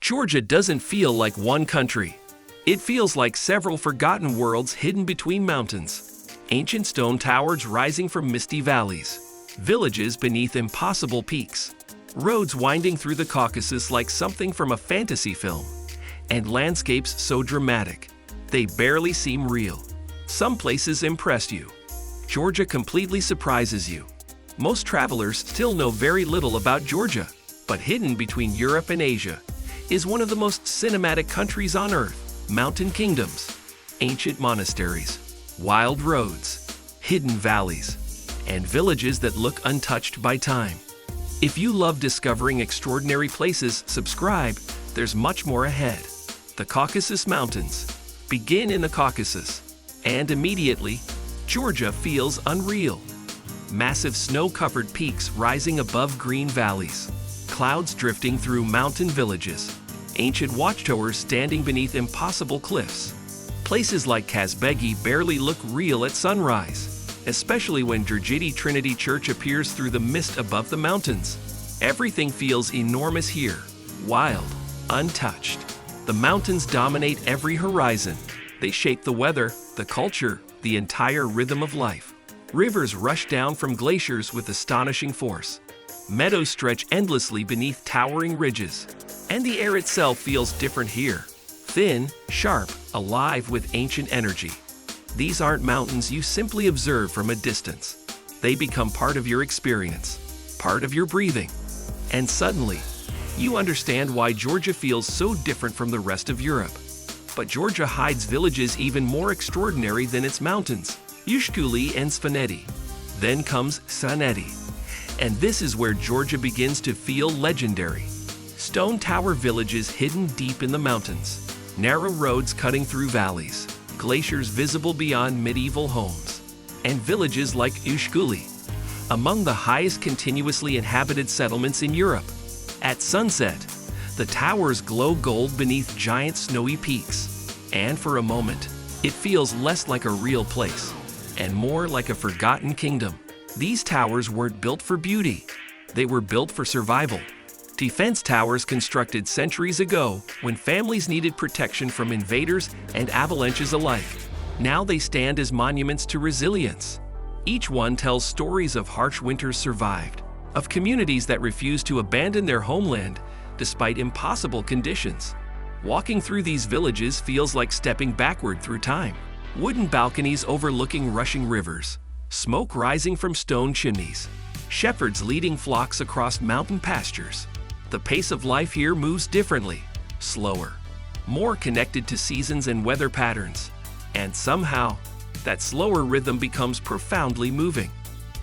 Georgia doesn't feel like one country. It feels like several forgotten worlds hidden between mountains. Ancient stone towers rising from misty valleys. Villages beneath impossible peaks. Roads winding through the Caucasus like something from a fantasy film. And landscapes so dramatic, they barely seem real. Some places impress you. Georgia completely surprises you. Most travelers still know very little about Georgia, but hidden between Europe and Asia is one of the most cinematic countries on earth. Mountain kingdoms, ancient monasteries, wild roads, hidden valleys, and villages that look untouched by time. If you love discovering extraordinary places, subscribe. There's much more ahead. The Caucasus Mountains. Begin in the Caucasus, and immediately, Georgia feels unreal. Massive snow-covered peaks rising above green valleys, clouds drifting through mountain villages, ancient watchtowers standing beneath impossible cliffs. Places like Kazbegi barely look real at sunrise, especially when Georgian Trinity Church appears through the mist above the mountains. Everything feels enormous here, wild, untouched. The mountains dominate every horizon. They shape the weather, the culture, the entire rhythm of life. Rivers rush down from glaciers with astonishing force. Meadows stretch endlessly beneath towering ridges. And the air itself feels different here. Thin, sharp, alive with ancient energy. These aren't mountains you simply observe from a distance. They become part of your experience, part of your breathing. And suddenly, you understand why Georgia feels so different from the rest of Europe. But Georgia hides villages even more extraordinary than its mountains, Ushguli and Svaneti. Then comes Svaneti. And this is where Georgia begins to feel legendary. Stone tower villages hidden deep in the mountains, narrow roads cutting through valleys, glaciers visible beyond medieval homes, and villages like Ushguli, among the highest continuously inhabited settlements in Europe. At sunset, the towers glow gold beneath giant snowy peaks, and for a moment, it feels less like a real place, and more like a forgotten kingdom. These towers weren't built for beauty, they were built for survival. Defense towers constructed centuries ago when families needed protection from invaders and avalanches alike. Now they stand as monuments to resilience. Each one tells stories of harsh winters survived, of communities that refused to abandon their homeland despite impossible conditions. Walking through these villages feels like stepping backward through time. Wooden balconies overlooking rushing rivers, smoke rising from stone chimneys, shepherds leading flocks across mountain pastures. The pace of life here moves differently, slower, more connected to seasons and weather patterns. And somehow, that slower rhythm becomes profoundly moving.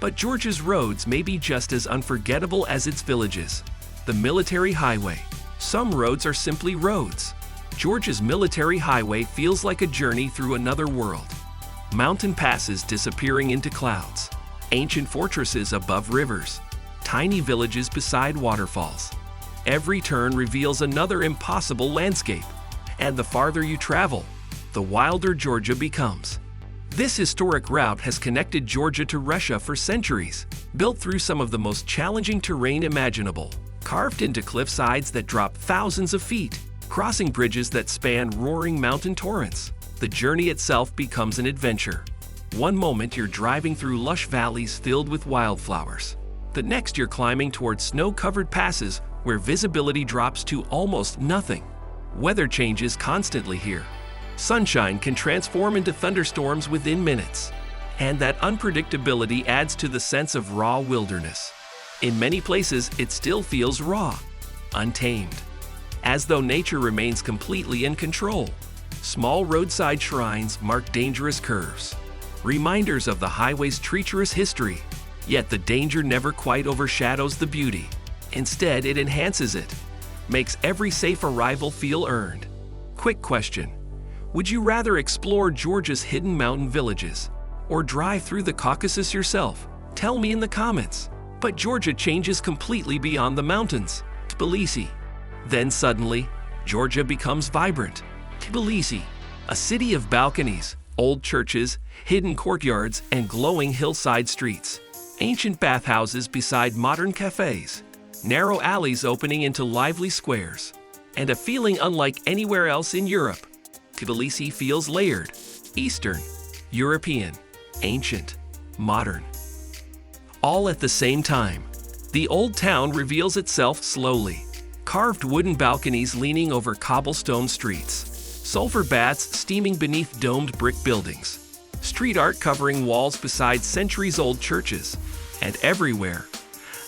But Georgia's roads may be just as unforgettable as its villages. The Military Highway. Some roads are simply roads. Georgia's Military Highway feels like a journey through another world. Mountain passes disappearing into clouds, ancient fortresses above rivers, tiny villages beside waterfalls. Every turn reveals another impossible landscape, and the farther you travel, the wilder Georgia becomes. This historic route has connected Georgia to Russia for centuries, built through some of the most challenging terrain imaginable, carved into cliff sides that drop thousands of feet, crossing bridges that span roaring mountain torrents. The journey itself becomes an adventure. One moment you're driving through lush valleys filled with wildflowers. The next you're climbing towards snow-covered passes where visibility drops to almost nothing. Weather changes constantly here. Sunshine can transform into thunderstorms within minutes, and that unpredictability adds to the sense of raw wilderness. In many places, it still feels raw, untamed, as though nature remains completely in control. Small roadside shrines mark dangerous curves, reminders of the highway's treacherous history. Yet the danger never quite overshadows the beauty. Instead, it enhances it, makes every safe arrival feel earned. Quick question: would you rather explore Georgia's hidden mountain villages or drive through the Caucasus yourself? Tell me in the comments. But Georgia changes completely beyond the mountains. Tbilisi. Then suddenly, Georgia becomes vibrant. Tbilisi, a city of balconies, old churches, hidden courtyards, and glowing hillside streets. Ancient bathhouses beside modern cafes. Narrow alleys opening into lively squares. and a feeling unlike anywhere else in Europe. Tbilisi feels layered, Eastern, European, ancient, modern. All at the same time. The old town reveals itself slowly. Carved wooden balconies leaning over cobblestone streets. Sulfur baths steaming beneath domed brick buildings. Street art covering walls beside centuries-old churches. And everywhere,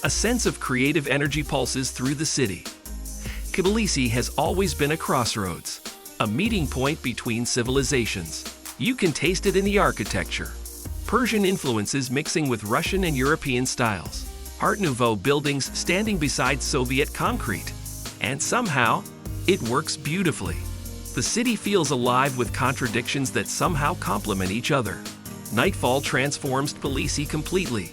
a sense of creative energy pulses through the city. Tbilisi has always been a crossroads, a meeting point between civilizations. You can taste it in the architecture. Persian influences mixing with Russian and European styles. Art Nouveau buildings standing beside Soviet concrete. And somehow, it works beautifully. The city feels alive with contradictions that somehow complement each other. Nightfall transforms Tbilisi completely.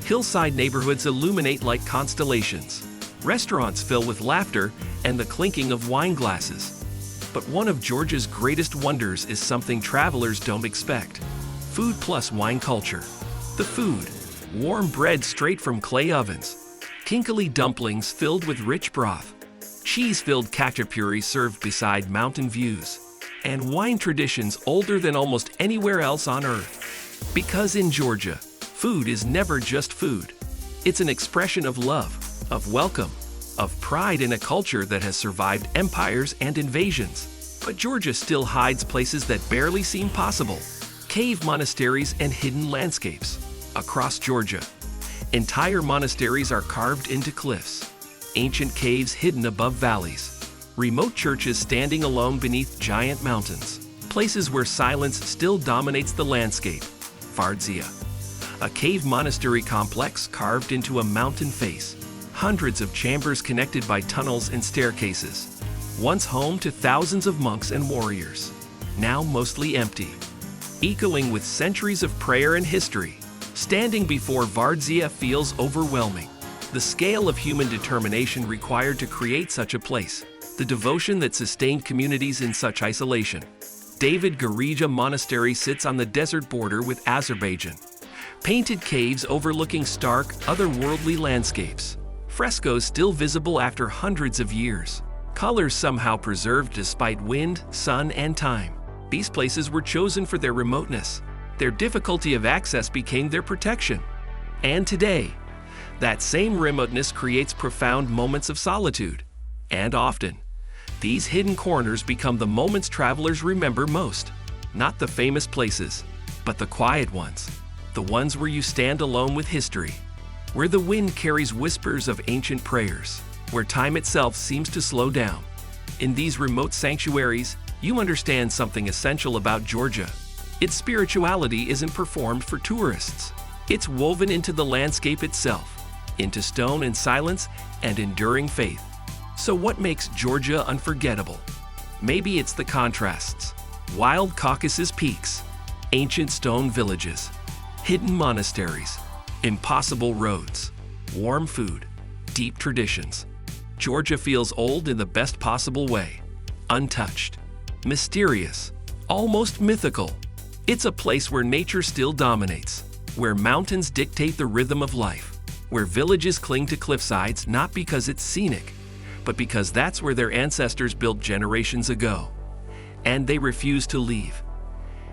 Hillside neighborhoods illuminate like constellations. Restaurants fill with laughter and the clinking of wine glasses. But one of Georgia's greatest wonders is something travelers don't expect. Food plus wine culture. The food. Warm bread straight from clay ovens. Kinkali dumplings filled with rich broth. Cheese-filled khachapuri served beside mountain views. And wine traditions older than almost anywhere else on earth. Because in Georgia, food is never just food. It's an expression of love, of welcome, of pride in a culture that has survived empires and invasions. But Georgia still hides places that barely seem possible. Cave monasteries and hidden landscapes. Across Georgia, entire monasteries are carved into cliffs. Ancient caves hidden above valleys. Remote churches standing alone beneath giant mountains. Places where silence still dominates the landscape. Vardzia, a cave monastery complex carved into a mountain face. Hundreds of chambers connected by tunnels and staircases. Once home to thousands of monks and warriors. Now mostly empty. Echoing with centuries of prayer and history. Standing before Vardzia feels overwhelming. The scale of human determination required to create such a place. The devotion that sustained communities in such isolation. David Garija Monastery sits on the desert border with Azerbaijan. Painted caves overlooking stark, otherworldly landscapes. Frescoes still visible after hundreds of years. Colors somehow preserved despite wind, sun, and time. These places were chosen for their remoteness. Their difficulty of access became their protection. And today, that same remoteness creates profound moments of solitude. And often, these hidden corners become the moments travelers remember most. Not the famous places, but the quiet ones. The ones where you stand alone with history. Where the wind carries whispers of ancient prayers. Where time itself seems to slow down. In these remote sanctuaries, you understand something essential about Georgia. Its spirituality isn't performed for tourists. It's woven into the landscape itself, into stone and silence and enduring faith. So what makes Georgia unforgettable? Maybe it's the contrasts. Wild Caucasus peaks, ancient stone villages, hidden monasteries, impossible roads, warm food, deep traditions. Georgia feels old in the best possible way. Untouched, mysterious, almost mythical. It's a place where nature still dominates, where mountains dictate the rhythm of life, where villages cling to cliffsides not because it's scenic, but because that's where their ancestors built generations ago. And they refuse to leave.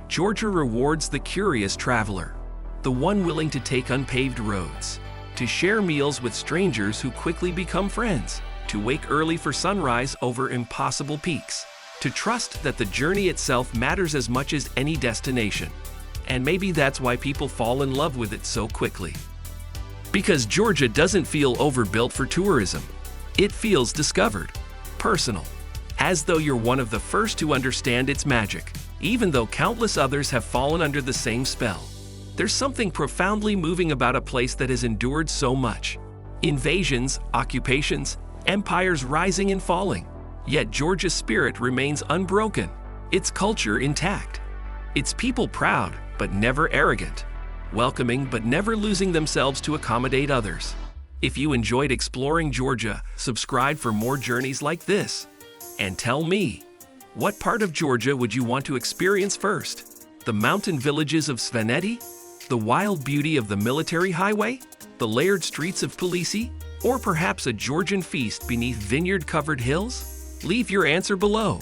Georgia rewards the curious traveler, the one willing to take unpaved roads, to share meals with strangers who quickly become friends, to wake early for sunrise over impossible peaks. To trust that the journey itself matters as much as any destination. And maybe that's why people fall in love with it so quickly. Because Georgia doesn't feel overbuilt for tourism. It feels discovered, personal, as though you're one of the first to understand its magic, even though countless others have fallen under the same spell. There's something profoundly moving about a place that has endured so much. Invasions, occupations, empires rising and falling. Yet Georgia's spirit remains unbroken, its culture intact, its people proud but never arrogant, welcoming but never losing themselves to accommodate others. If you enjoyed exploring Georgia, subscribe for more journeys like this. And tell me, what part of Georgia would you want to experience first? The mountain villages of Svaneti? The wild beauty of the military highway? The layered streets of Tbilisi? Or perhaps a Georgian feast beneath vineyard-covered hills? Leave your answer below,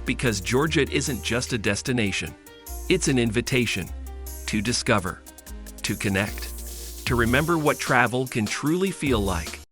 because Georgia isn't just a destination. It's an invitation to discover, to connect, to remember what travel can truly feel like.